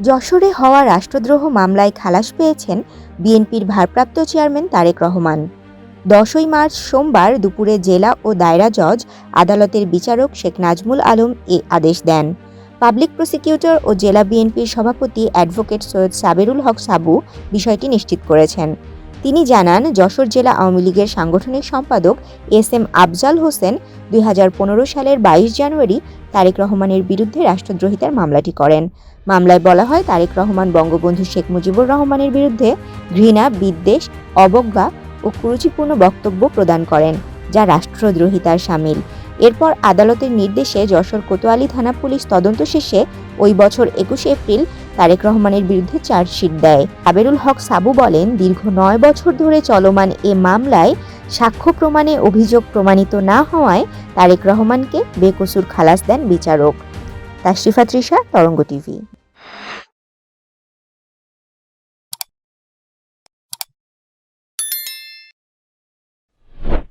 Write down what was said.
যশোরে হওয়া রাষ্ট্রদ্রোহ মামলায় খালাস পেয়েছেন বিএনপির ভারপ্রাপ্ত চেয়ারম্যান তারেক রহমান। 10ই মার্চ সোমবার দুপুরে জেলা ও দায়রা জজ আদালতের বিচারক শেখ নাজমুল আলম এ আদেশ দেন। পাবলিক প্রসিকিউটর ও জেলা বিএনপির সভাপতি অ্যাডভোকেট সৈয়দ সাবেরুল হক সাবু বিষয়টি নিশ্চিত করেছেন। তিনি জানান, যশোর জেলা আওয়ামী লীগের সাংগঠনিক সম্পাদক এস এম আফজাল হোসেন 2015 সালের 22 জানুয়ারি তারেক রহমানের বিরুদ্ধে রাষ্ট্রদ্রোহিতার মামলাটি করেন। মামলায় বলা হয়, তারেক রহমান বঙ্গবন্ধু শেখ মুজিবুর রহমানের বিরুদ্ধে ঘৃণা, বিদ্বেষ, অবজ্ঞা ও কুরুচিপূর্ণ বক্তব্য প্রদান করেন, যা রাষ্ট্রদ্রোহিতার শামিল। এরপর আদালতের নির্দেশে যশোর কোতোয়ালি থানা পুলিশ তদন্ত শেষে ওই বছর 21 এপ্রিল তারেক রহমানের বিরুদ্ধে চার্জশিট দেয়। সাবেরুল হক সাবু বলেন, দীর্ঘ 9 বছর ধরে চলমান এ মামলায় সাক্ষ্য প্রমাণে অভিযোগ প্রমাণিত না হওয়ায় তারেক রহমানকে বেকসুর খালাস দেন বিচারক। তাশরিফা তৃষা, তরঙ্গ টিভি।